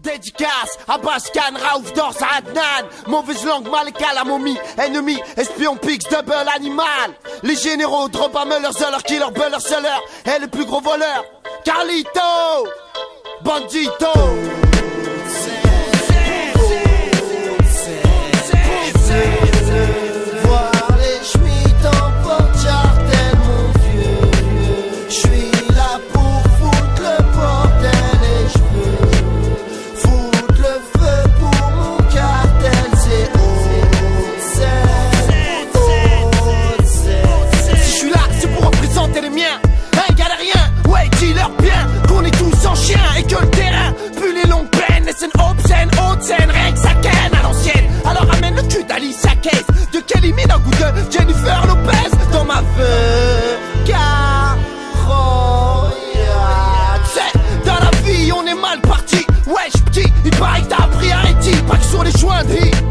Dédicace à Bashkan, Raouf, Dors, Adnan. Mauvaise langue, Malika, la momie. Ennemi, espion, pix, double, animal. Les généraux, drop à Muller, Zeller, killer, Buller, Seller. Et le plus gros voleur, Carlito, Bandito. Et que le terrain pue les longues peines. Les scènes obscènes, haute scène, rien que ça ken à l'ancienne. Alors amène le cul d'Alicia Keys, de Kelly Minogue ou de Jennifer Lopez dans ma veuve Caroya. C'est dans la vie on est mal parti. Wesh petit, il paraît que t'as appris à Haïti. Pas que sur les joints de hit,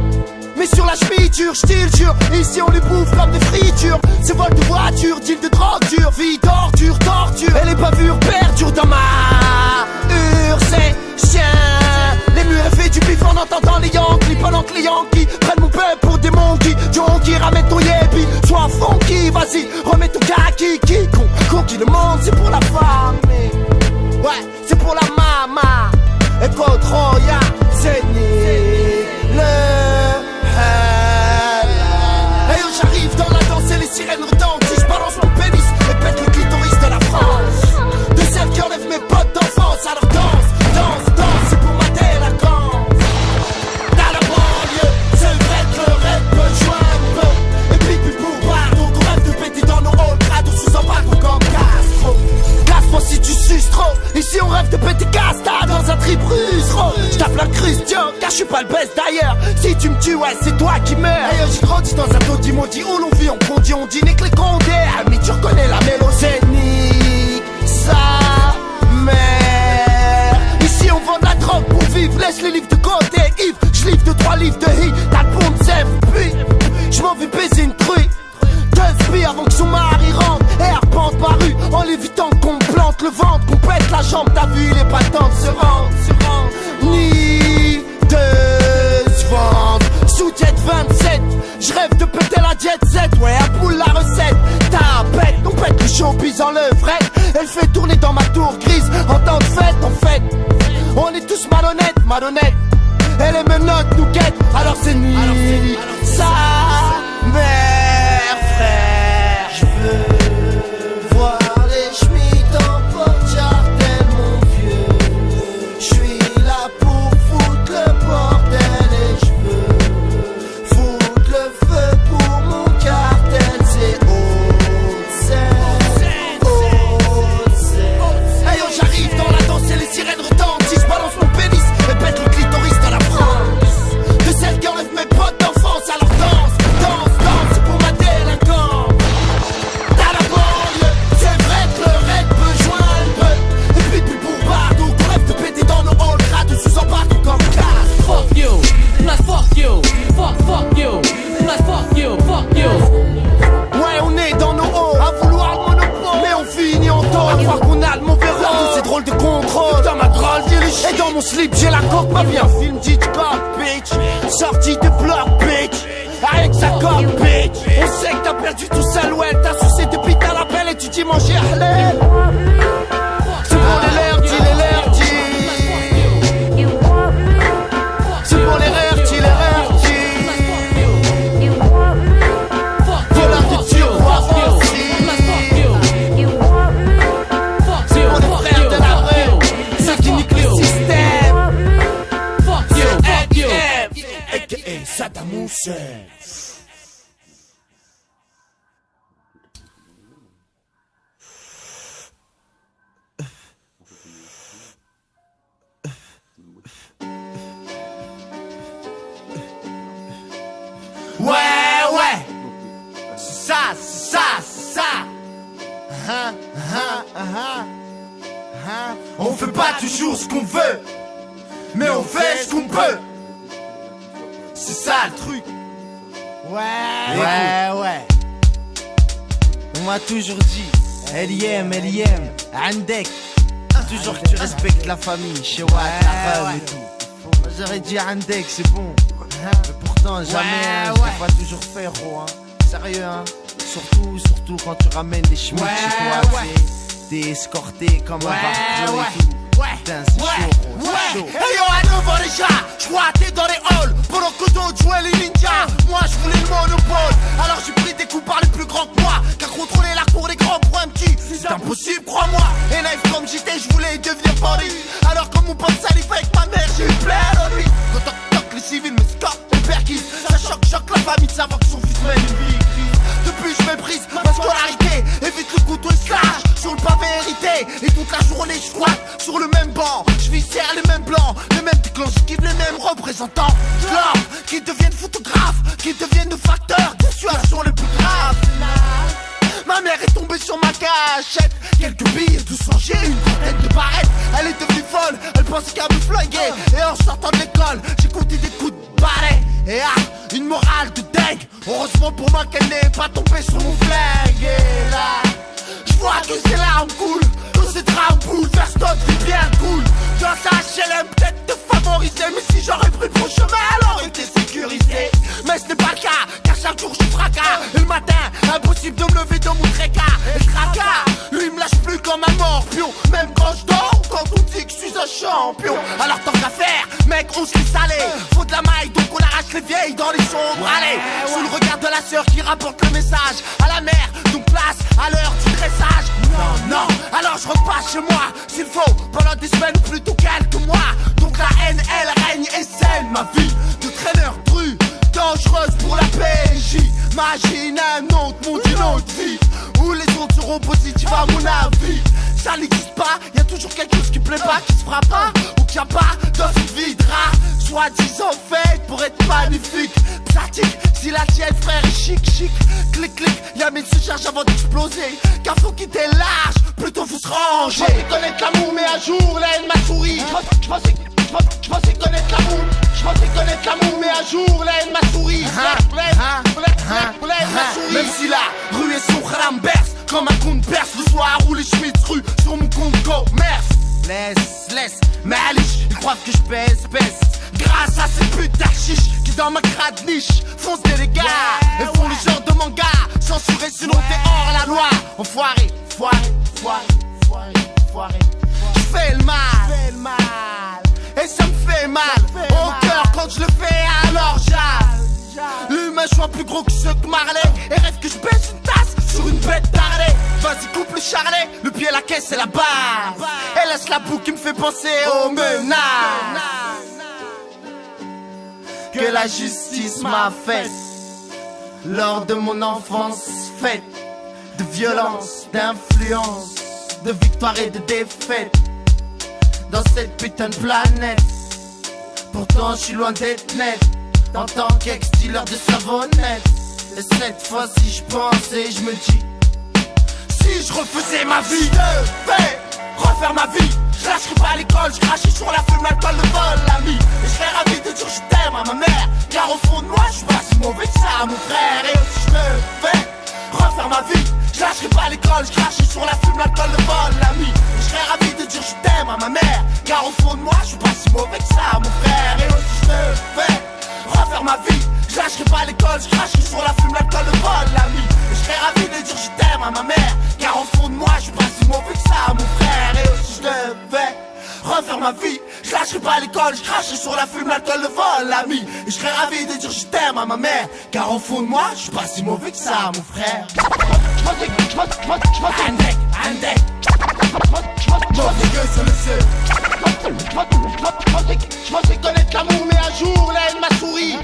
mais sur la chemiture, j'te jure. Ici on les bouffe comme des fritures. C'est vol de voiture, deal de drogue dure. Vie d'ordure, torture. Et les bavures perdurent dans ma c'est chien. Les murs fait du bif en entendant les Yankees. Pendant que les Yankees prennent mon peuple pour des monkeys. Jonky, ramène ton yébi, sois funky. Vas-y, remets ton kaki. Conquis le monde, c'est pour la famille. Ouais, c'est pour la mama. Et contre Roya, c'est ni le hell. Et yo, j'arrive dans la danse et les sirènes retentissent. Je balance mon pénis et pète le clitoris de la France. De celles qui enlèvent mes potes d'enfance. Alors danse, c'est pour ma délinquance. Dans la banlieue, c'est vrai que le rêve peut joindre. Et puis pour pardon, qu'on rêve de péter dans nos halls. Crado sous embargo comme Castro. Casse-moi si tu suces trop. Ici on rêve de péter Casta dans un trip russe. J'tape la Christian, car je suis pas le best d'ailleurs. Si tu me tues, ouais, c'est toi qui meurs. Hey, j'ai grandi dans un taudis maudit où l'on vit en condit. On dîne que les condés. Ah, mais tu reconnais la mélodie. Ça, mère. Ici on vend de la drogue pour vivre. Laisse les livres de côté, Yves. J'livre 2-3 livres de hit. T'as le pont de sève, puis j'm'en vais baiser une truie. 2 spies avant que son mari rentre. Et arpente par rue en l'évitant qu'on plante le ventre, qu'on pète la jambe. T'as vu, il est pas temps de se rendre. Ni de se vendre. Sous jet 27, j'rêve de péter la jet set. Ouais, à boule la recette. T'as on pète le showbiz en levrette. Elle fait tourner dans ma tour grise. En temps de fête, en fait, on est tous malhonnêtes. Et les menottes nous guettent. Alors c'est ni sa mère, frère. Je veux voir les schmitts en porte-jartel, mon vieux. Je suis là pour foutre le bordel. Et je veux foutre le feu pour mon cartel. C'est hey yo, j'arrive dans la danse et les sirènes retentissent. Je balance mon pénis et pète le clitoris dans la France. De celles qui enlèvent mes potes d'enfance. Alors danse, c'est pour ma délinquance. Dans la banlieue, c'est vrai que le rêve peut joindre. Et puis pour pardon, qu'on rêve de péter dans nos halls. Crado sous embargo comme Castro. Fuck you, not fuck you. Fuck you, not fuck you, fuck you. Ouais, on est dans nos halls, à vouloir le monopole. Mais on finit en tort, à croire qu'on a le mauvais rôle. C'est drôle de contrôle. Dans ma drôle dirige. Et dans mon slip, j'ai la coque. Ma vie, un film Hitchcock, bitch. Sortie de bloc, bitch. Avec sa coque, bitch. On sait que t'as perdu tout seul, ouais. T'as sucé depuis ta lapelle et tu dis manger halal. C'est pour les lerdis. C'est pour les rertis. Voleur de Dieu, voir aussi. C'est pour les frères de la rue, ceux qui niquent le système. A.k.a. Saddam Hussein. Ouais, c'est ça. On fait pas toujours ce qu'on veut, mais on fait ce qu'on peut. C'est ça le truc. Ouais. On m'a toujours dit, L.I.M, Andek. Toujours que tu respectes la famille, chez Watt, la femme et tout. j'aurais dit Andek, c'est bon. Mais pourtant, jamais, je l'ai pas toujours fait, gros. Sérieux, surtout quand tu ramènes des chemins chez toi, t'es escorté comme un barco et tout. Putain, c'est chaud, gros, c'est chaud. Hey yo, à 9 ans déjà, j'squattais dans les halls pendant que d'autres jouaient les ninjas. Moi, je voulais le monopole, alors j'ai pris des coups par les plus grands que moi. Car contrôler la cour des grands pour un petit, c'est impossible, crois-moi. Et naïf comme j'étais, je voulais devenir bandit. Alors comme mon pote salif avec ma mère, j'ai eu plein d'envie. Quand toc les civils me scopent et perquisent, ça choque la famille de savoir que son fils mène une vie grise. Depuis je méprise ma scolarité, évite le couteau et slash sur le pavé hérité. Et toute la journée je squatte sur le même banc, je viscère les mêmes blancs, les mêmes déclenches, j'esquive les mêmes représentants. L'homme qui deviennent photographes, qui deviennent facteurs des situations les plus graves. Ma mère est tombée sur ma cachette, quelques billes, 12 j'ai une trentaine de barrettes. Elle est devenue folle, elle pensait qu'à me flinguer. Et en sortant de l'école, j'ai compté des coups de balai. Et une morale de dingue. Heureusement pour moi qu'elle n'est pas tombée sur mon flingue. Et là, je vois que ses larmes coulent, que ses drames bouleversent notre vie bien cool. Dans sa HLM peut-être te favoriser, mais si j'aurais pris le bon chemin, elle aurait été sécurisée. Mais ce n'est pas le cas, car chaque jour je fracas. Et le matin, impossible de me lever dans mon trécard. Et le tracas, lui me lâche plus comme un morpion. Même quand je dors, quand on dit que je suis un champion. Alors tant qu'à faire, mec, on se laisse aller. Faut de la maille, donc on arrache les vieilles dans les sombres. Allez, sous le regard de la sœur qui rapporte le message à la mère, donc place à l'heure du dressage. Non, alors je repasse chez moi, s'il faut, pendant des semaines ou plutôt quelques mois. Donc la haine, elle règne et celle ma vie de traîneur dru, dangereuse pour la PJ. Imagine un autre monde, une autre vie, où les ondes seront positives à mon avis. Ça n'existe pas, y'a toujours quelque chose qui plaît pas, qui se fera pas, ou qu'il y a pas dans cette vie de rat. Soi-disant faite pour être magnifique, pratique, si la tienne frère est chic, clic, y'a mille se charge avant d'exploser. Car faut quitter l'âge, plutôt faut se ranger. Je pensais connaître l'amour, mais un jour la haine m'a souri. Je pensais connaître l'amour, mais un jour la haine m'a souri. Même si la rue et son crâne berce comme un compte perse le soir où les Schmitz rue sur mon compte commerce. Laisse, Malish, ils croient que je pèse. Grâce à ces putes d'archiches qui dans ma crade niche foncent des dégâts et font le genre de manga censuré sinon t'es hors la loi. Enfoiré, j'fais le mal et ça me fait mal au cœur quand je le fais alors j'ale. L'humain je suis plus gros que ceux que Marley et rêve que je baisse une tasse sur une bête d'Harley. Vas-y coupe le charlet, le pied la caisse et la base. Et laisse la boue qui me fait penser aux menaces que la justice m'a faite lors de mon enfance faite de violence, d'influence, de victoire et de défaite dans cette putain de planète. Pourtant je suis loin d'être net en tant qu'ex-dealer de savonnette. Et cette fois-ci je pense et je me dis, si je refaisais ma vie, je vais refaire ma vie. Je lâcherai pas l'école, je crachais sur la fume, l'alcool, le vol, l'ami. Et je serais ravi de dire je t'aime à ma mère, car au fond de moi je suis pas si mauvais que ça, mon frère. Et si je vais refaire ma vie, je lâcherai pas l'école, je crachais sur la fume, l'alcool, le vol, l'ami. Et je serais ravi de dire je t'aime à ma mère, car au fond de moi je suis pas si mauvais que ça, mon frère. Et si je vais refaire ma vie, je lâcherai pas l'école, je cracherai sur la fume, l'alcool, le vol, l'ami. Et je serais ravi de dire je t'aime à ma mère, car au fond de moi je suis pas si mauvais que ça, mon frère. Et si je devais refaire ma vie, je lâcherai pas l'école, je cracherai sur la fume, l'alcool, le vol, l'ami. Et je serais ravi de dire je t'aime à ma mère, car au fond de moi je suis pas si mauvais que ça, mon frère. Andek, que c'est le seul. Je pensais connaître l'amour, mais un jour la haine m'a souri.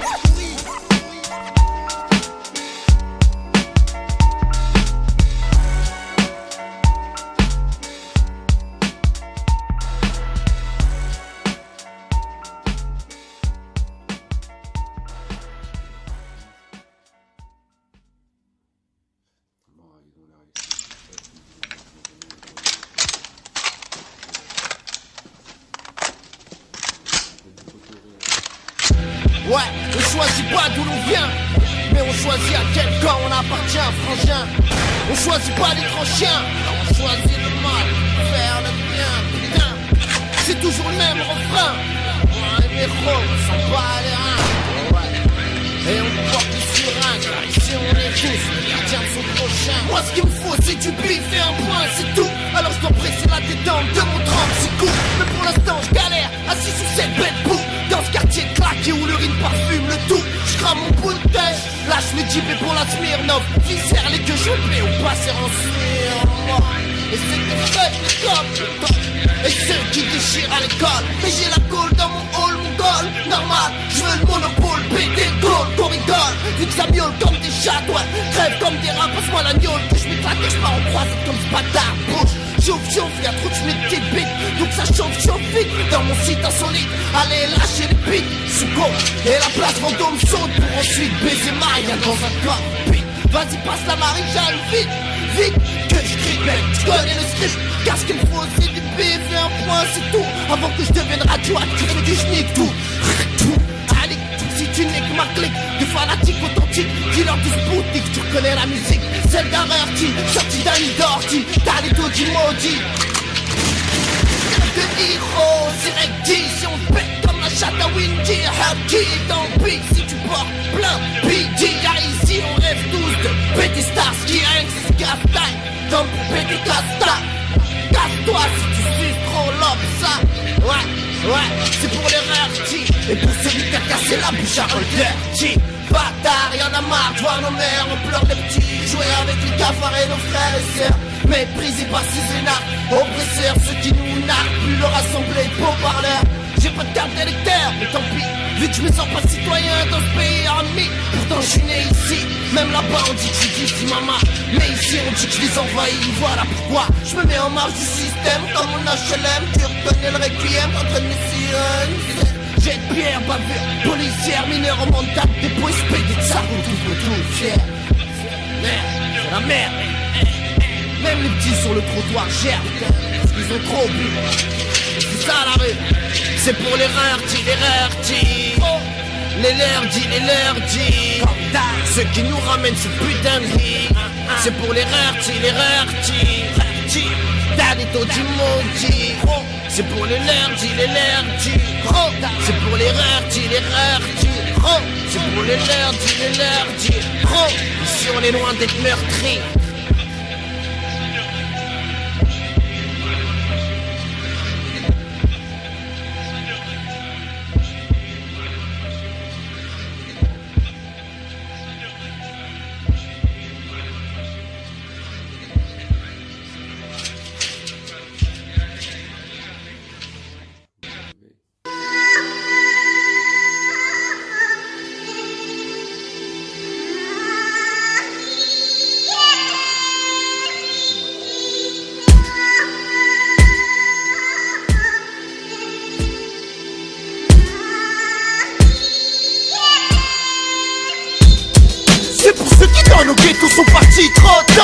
Ouais, on choisit pas d'où l'on vient, mais on choisit à quel camp on appartient, frangin. On choisit pas d'être en chien, on choisit le mal, faire le bien, putain. C'est toujours le même refrain, ouais, héros. son prochain. Moi ce qu'il me faut c'est du bif et un point, c'est tout. Alors je dois presser la détente de mon 36 coups. Mais pour l'instant je galère, assis sur cette bête boue. Dans ce quartier claqué où l'urine parfume le tout. Je crame mon bout de tête, lâche le jeep et pour la Smirnoff. Viscère les que je vais ou passer en Smirnoff. Et c'est que faites les copes. Et ceux qui déchirent à l'école. Mais j'ai la colle dans mon hall, mon goal. Normal, je veux le monopole, péter le goal, qu'on rigole. Vu que ça miaule comme des chats, ouais. Crève comme des rats, passe-moi la gnôle. Que je m'éclate et je pars en croisette comme ce bâtard. Bouche, chauffe, y'a trop de chemin de petites bites. Donc ça chauffe vite. Dans mon site insolite, allez lâcher les pics. Sous go, et la place Vendôme saute pour ensuite baiser Maria dans un cockpit. Vas-y, passe la maréchale, vite, vite. Que je crie, mec, je connais le script. Car ce qu'il me faut c'est du bif et un point, c'est tout. Avant que je devienne radioactif et que je nique tout. Allez, si tu niques ma clique de fanatique authentique, dealer du Spoutnik, tu reconnais la musique. Celle d'un Rarty, sorti d'un lit d'ortie. T'as les dos du maudit. De héros, c'est recti. Si on te pète comme la chatte à Windy, help qui dans le pic. Si tu portes plein, BG, y'a ici, on rêve tous de péter stars qui règne, c'est ce casse-taille. Comme pour péter casse-taille. Casse-toi si tu suis trop l'homme, ça. Ouais, c'est pour les Rarty. Et pour celui qui a cassé la bouche à Dirty. Bâtard, y'en a marre de voir nos mères, on pleure les petits. Jouer avec les cafards et nos frères et sœurs. Méprisés par ces énarques, oppresseurs, ceux qui nous narquent. Plus leur assemblée de beaux parleurs. J'ai pas de carte d'électeur, mais tant pis. Vu que je me sens pas citoyen dans ce pays ennemi. Pourtant je suis né ici, même là-bas on dit que je suis d'ici maman. Mais ici on dit que je les envahis, voilà pourquoi je me mets en marge du système. Dans mon HLM, tu reconnais le requiem entre mes sirènes. J'ai de pierre, bavure, policière, mineur en montagne, dépôt expédié de ça, on tout fier. Merde, c'est la merde. Même les petits sur le trottoir gèrent, parce qu'ils ont trop bu. C'est ça la rue, c'est pour les Rarty, les Rarty. Les lerdis. Ceux qui nous ramènent ce putain de vie. C'est pour les Rarty, les Rarty. T'as des taux du maudit. C'est pour les lerdis. C'est pour les Rarty, les Rarty. C'est pour les lerdis. Ici on est loin d'être meurtris. Nos ghettos sont partis trop tôt.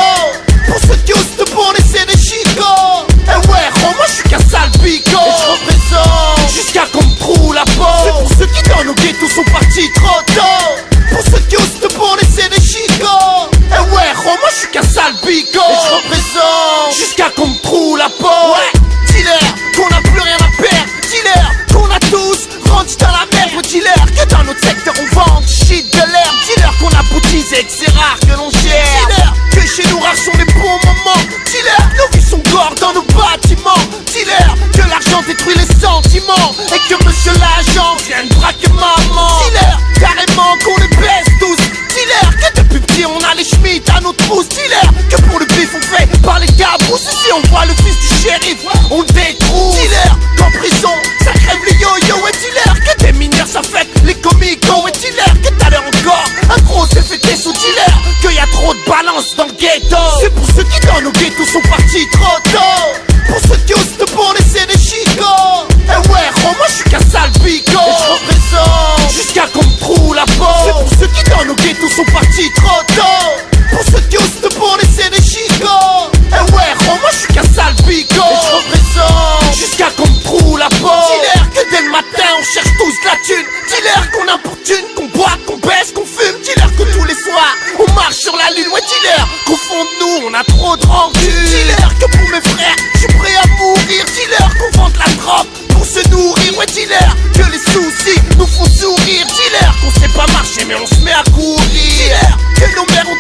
Pour ceux qui osent te pour laisser des chicots. Eh ouais, moi je suis qu'un sale bigot. Et je représente jusqu'à qu'on me trouve la peau. C'est pour ceux qui dans nos ghettos sont partis trop tôt. Pour ceux qui osent te pour laisser des chicots. Eh ouais, moi je suis qu'un sale bigot. Et je représente jusqu'à qu'on me trouve la peau. Ouais, dealer, qu'on a plus rien à perdre. Dealer, qu'on a tous rendu dans la merde. Dealer, que dans notre secteur on vend shit de l'air. Dealer, qu'on a boutisé que c'est rare que l'on gère. Dealer, que chez nous rares sont les bons moments. Dealer, nos vies sont gore dans nos bâtiments. Dealer, que l'argent détruit les sentiments. Et que monsieur l'agent vienne braquer maman. Dealer, carrément qu'on les baisse tous. Dealer, que depuis petit on a les schmitts à nos trousses. Dealer, que pour le bif on fait par les cabrousses. Ici on voit le fils du shérif, on le détrousse. Dealer, qu'en prison ça crève les yo-yo. Et dealer, que des mineurs ça fait les comicos. Et dealer, que t'as l'air encore un gros s'est fêté sous dealer. Qu'il y a trop de balance dans le ghetto. C'est pour ceux qui dans nos ghettos sont partis trop tôt. Pour ceux qui osent te pour laisser des chicots. Eh ouais, moi je suis qu'un sale bigot. Et je représente jusqu'à qu'on me trouve la peau. C'est pour ceux qui dans nos ghettos sont partis trop tôt. Pour ceux qui osent te pour laisser des chicots. Eh ouais, moi je suis qu'un sale bigot. Et je représente jusqu'à qu'on me trouve la peau. Dealer, que dès le matin on cherche tous de la thune. Dealer, qu'on importune, qu'on boit, qu'on baisse, qu'on fume. Dealer, que tous les soirs on marche sur la lune. Ouais, dealer, qu'au fond de nous on a trop de rancune. Dealer, que pour mes frères je suis prêt à mourir. Dealer, qu'on vende la drogue pour se nourrir. Ouais, dealer, que les soucis nous font sourire. Dealer, qu'on sait pas marcher mais on se met à courir. Dealer, que nos mères ont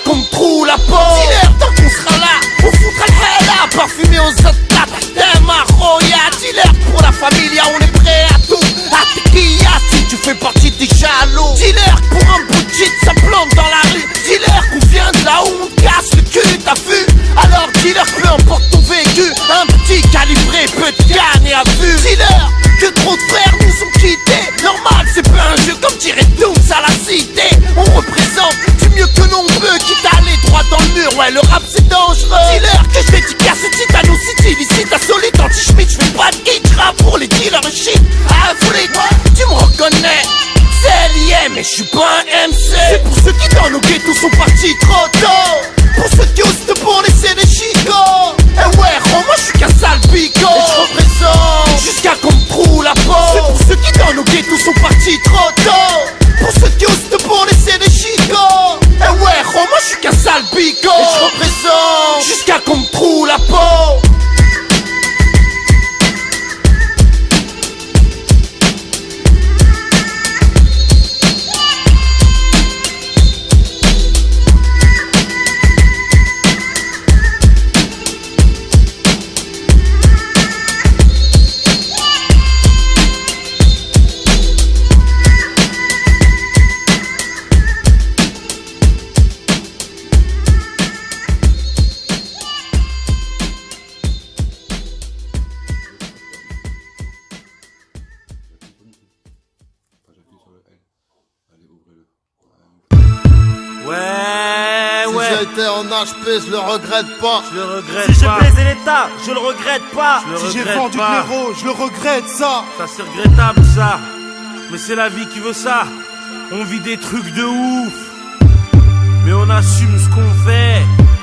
qu'on me trouve la peau. Dealer, tant qu'on sera là, on foutra le hella. Parfumé aux atlas, Tema, Roya. Dealer, pour la familia, on est prêt à tout. À tequilla, si tu fais partie des jaloux. Dealer, pour un bout de shit, ça plante dans la rue. Dealer, qu'on vient de là où on te casse le cul, t'as vu? Alors dealer, peu importe ton vécu, un petit calibré peut te gagner à vue. Dealer, que trop de frères nous ont quittés. Normal, c'est pas un jeu comme dirait Dooms à la cité. On représente du mieux que l'on peut, quitte à aller droit dans le mur. Ouais, le rap c'est dangereux. Dealer, que je dédicace Titano City, ici ta solide anti-schmidt. Je fais pas de hit rap pour les dealers shit. Afrique, tu me reconnais. C'est lié, mais je suis pas un MC. C'est pour ceux qui dans nos ghettos sont partis trop tôt. Pour ceux qui osent te pour laisser des chicots. Eh ouais, moi je suis qu'un sale pico. Et je représente jusqu'à qu'on me trouve la peau. C'est pour ceux qui dans nos ghettos sont partis trop tôt. Pour ceux qui osent te pour laisser des chicots. Eh ouais, moi je suis qu'un sale pico. Et je représente jusqu'à qu'on me trouve la peau. En HP, je le regrette pas. Je le regrette si pas. j'ai baisé l'État, je le regrette pas. Si j'ai vendu de l'héros, je le regrette ça. Ça c'est regrettable ça. Mais c'est la vie qui veut ça. On vit des trucs de ouf. Mais on assume ce qu'on fait.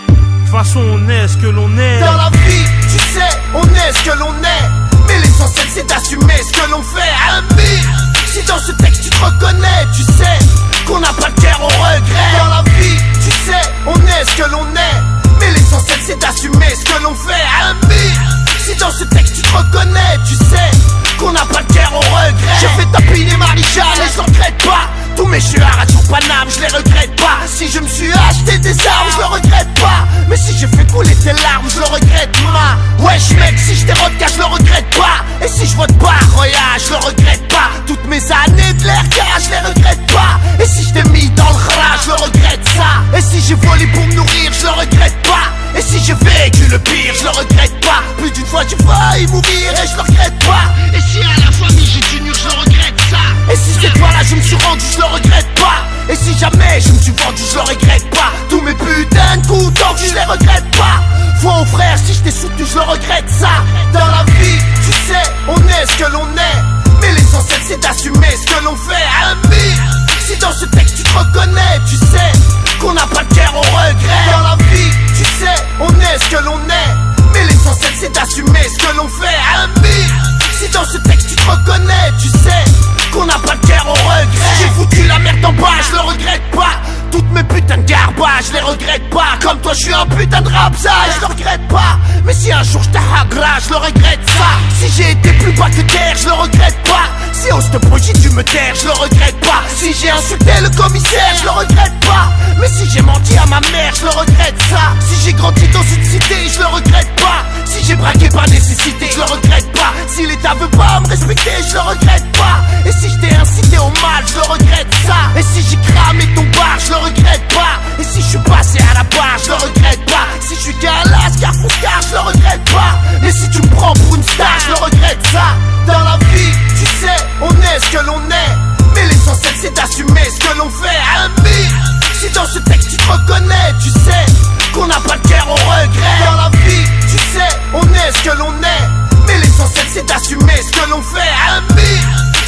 De toute façon on est ce que l'on est. Dans la vie, tu sais, on est ce que l'on est. Mais l'essentiel c'est d'assumer ce que l'on fait. Ami, si dans ce texte tu te reconnais, tu sais qu'on n'a pas le cœur au regret. Dans la vie, tu sais, on est ce que l'on est. Mais l'essentiel c'est d'assumer ce que l'on fait. Ami, si dans ce texte tu te reconnais, tu sais qu'on n'a pas le cœur au regret. J'ai fait tapiner Marie-Jeanne et je regrette pas. Tous mes chuards à sur Paname, je les regrette pas. Si je me suis acheté des armes, je le regrette pas. Mais si j'ai fait couler tes larmes, je le regrette ma. Wesh mec, si je dérote je le regrette pas. Et si je vote pas, Roya, je le regrette pas. Toutes mes années de l'air je les regrette pas. Et si je t'ai mis dans le rat, je le regrette ça. Et si j'ai volé pour me nourrir, je le regrette pas. Et si j'ai vécu le pire, je le regrette pas. Plus d'une fois j'ai failli mourir et je le regrette pas. Et si à la famille j'ai dû nuire, je le regrette ça. Et si cette fois-là je me suis rendu, je le regrette pas. Et si jamais je me suis vendu, je le regrette pas. Tous mes putains de coups tordus, je les regrette pas. Vois au frère, si je t'ai soutenu, je le regrette ça. Dans la vie, tu sais, on est ce que l'on est. Mais l'essentiel c'est d'assumer ce que l'on fait. Ami, si dans ce texte tu te reconnais, tu sais qu'on n'a pas le cœur au regret. Dans la vie, tu sais, on est ce que l'on est. Mais l'essentiel c'est d'assumer ce que l'on fait. Ami, si dans ce texte tu te reconnais, tu sais qu'on n'a pas le cœur au regret. Si j'ai foutu la merde en bas, je le regrette pas. Toutes mes putains de garbage, je les regrette pas. Comme toi je suis un putain de rapsa, je le regrette pas. Mais si un jour je t'agra, je le regrette ça. Si j'ai été plus bas que terre, je le regrette pas. Si on se projet tu me taire, je le regrette pas. Si j'ai insulté le commissaire, je le regrette pas. Mais si j'ai menti à ma mère, je le regrette ça. Si j'ai grandi dans une cité, je le regrette pas. Si j'ai braqué par nécessité, je le regrette pas. Si l'État veut pas me respecter, je le regrette pas. Et si je t'ai incité au mal, je le regrette ça. Et si j'ai cramé ton bar, je le regrette pas. Et si je suis passé à la barre, je le regrette pas. Si je suis galas, car je le regrette pas. Mais si tu me prends pour une star, je le regrette ça. Dans la vie, tu sais, on est ce que l'on est. Mais l'essentiel c'est d'assumer ce que l'on fait. Ami, si dans ce texte tu te reconnais, tu sais qu'on n'a pas le cœur au regret. Dans la vie, tu sais, on est ce que l'on est. Mais l'essentiel c'est d'assumer ce que l'on fait. Ami,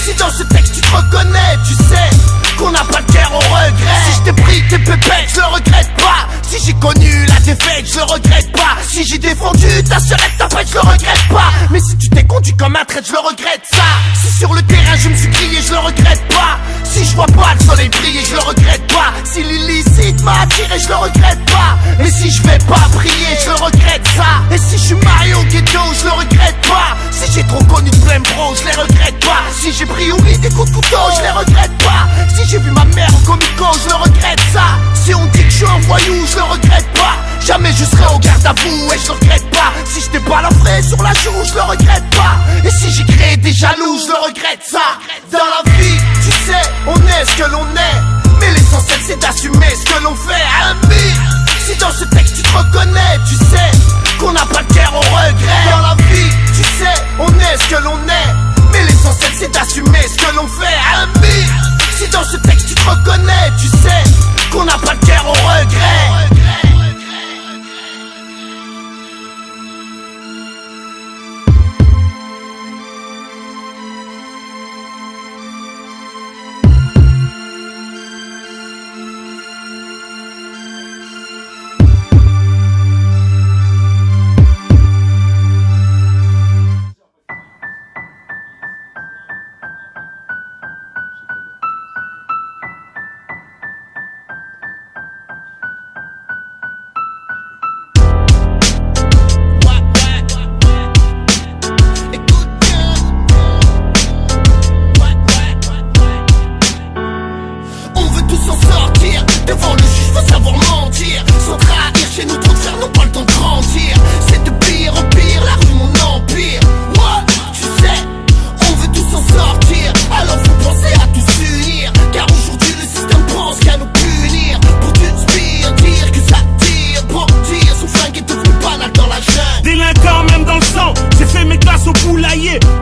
si dans ce texte tu te reconnais, tu sais qu'on n'a pas le cœur au regret. Si je t'ai pris tes pépettes, je le regrette pas. Si j'ai connu la défaite, je le regrette pas. Si j'ai défendu ta sœurette, ta fête, je le regrette pas. Mais si tu t'es conduit comme un traître, je le regrette ça. Si sur le terrain je me suis grillé, je le regrette pas. Si je vois pas le soleil briller, je le regrette pas. Si l'illicite m'a attiré, je le regrette pas. Mais si je vais pas briller, je le regrette ça. Et si je suis marié au ghetto, je le regrette pas. Si j'ai trop connu de blême bro, je les regrette pas. Si j'ai pris oui des coups de couteau, je les regrette pas. Si j'ai vu ma mère au comico, je le regrette ça. Si on dit que je suis un voyou, je le regrette pas. Jamais je serai au garde à vous et je le regrette pas. Si je t'ai pas l'enfré sur la joue, je le regrette pas. Et si j'ai créé des jaloux, je le regrette ça. Dans la vie, tu sais, on est ce que l'on est. Mais l'essentiel c'est d'assumer ce que l'on fait. Ami, si dans ce texte tu te reconnais, tu sais qu'on n'a pas le cœur au regret. Dans la vie, tu sais, on est ce que l'on est. Mais l'essentiel c'est d'assumer ce que l'on fait. Ami, si dans ce texte tu te reconnais, tu sais qu'on n'a pas le cœur au regret.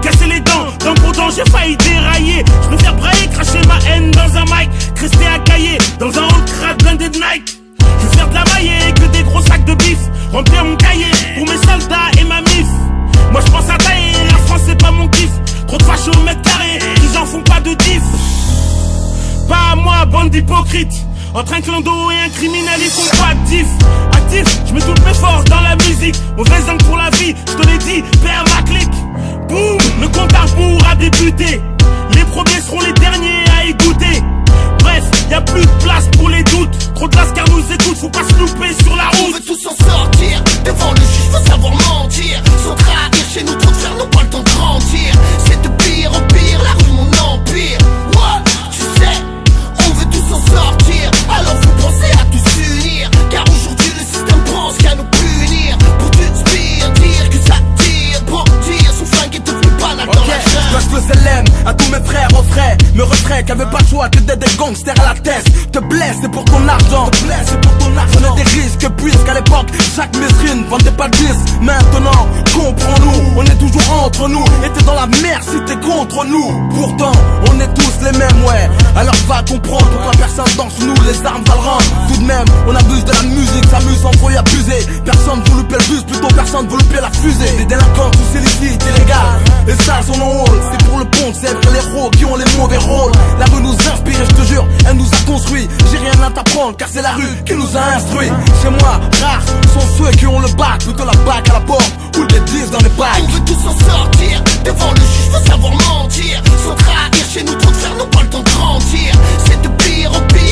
Casser les dents, dans le pourtant j'ai failli dérailler. Je préfère brailler, cracher ma haine dans un mic, rester à cailler, dans un hall crade blindé de Nike. Je veux faire de la maille que des gros sacs de bif, remplir mon cahier pour mes soldats et ma mif. Moi je pense à tailler, la France c'est pas mon kiff. Trop de fâches au mètre carré, ils en font pas de diff. Pas à moi, bande d'hypocrites. Entre un clando et un criminel, ils font pas actif. Actif, je mets toutes mes forces dans la musique. Mauvaise langue pour la vie, je te l'ai dit, perds ma clique. Boum, le compte à rebours a débuté. Les premiers seront les derniers à égoutter. Bref, y'a plus de place pour les doutes. Trop de car nous écoute, faut pas se louper sur la route. On veut tous s'en sortir, devant le juge faut savoir mentir. Sans trahir, chez nous trop de faire, n'ont pas le temps de grandir. C'est de pire au pire, la rue mon empire. What, tu sais, on veut tous s'en sortir. Alors faut penser à tous s'unir. Car aujourd'hui le système pense qu'à nous punir. Pour te spire, dire que ça tire. Brandir, son flingue est devenu banal dans la jungle. Je faisais l'aime à tous mes frères au frais. Me retrait, qu'avait pas le choix que d'être des gangsters à la tête. Te blesse, c'est pour ton argent. Te blesse, c'est pour ton argent. Prenez des risques, puisqu'à l'époque, chaque mesrine vendait pas de disques. Maintenant, comprends-nous, on est toujours entre nous. Et t'es dans la merde si t'es contre nous. Pourtant, on est tous les mêmes, ouais. Alors va comprendre pourquoi personne danse nous, les armes va le rendre. Tout de même, on abuse de la musique, s'amuse sans trop y abuser. Personne veut louper le bus, plutôt personne veut louper la fusée. Les délinquants, tous illicites, illégal. Les salles sont en rôle, c'est pour le pont, c'est vrai les héros qui ont les mauvais rôles. La rue nous inspire, je te jure, elle nous a construit. J'ai rien à t'apprendre, car c'est la rue qui nous a instruits. Chez moi, rares sont ceux qui ont le bac, plutôt la bac à la porte, ou les 10 dans les bacs. On veut tous s'en sortir, devant le juge faut savoir mentir. Sans trahir, chez nous trop de faire, n'ont pas le temps de grandir. C'est de pire au pire.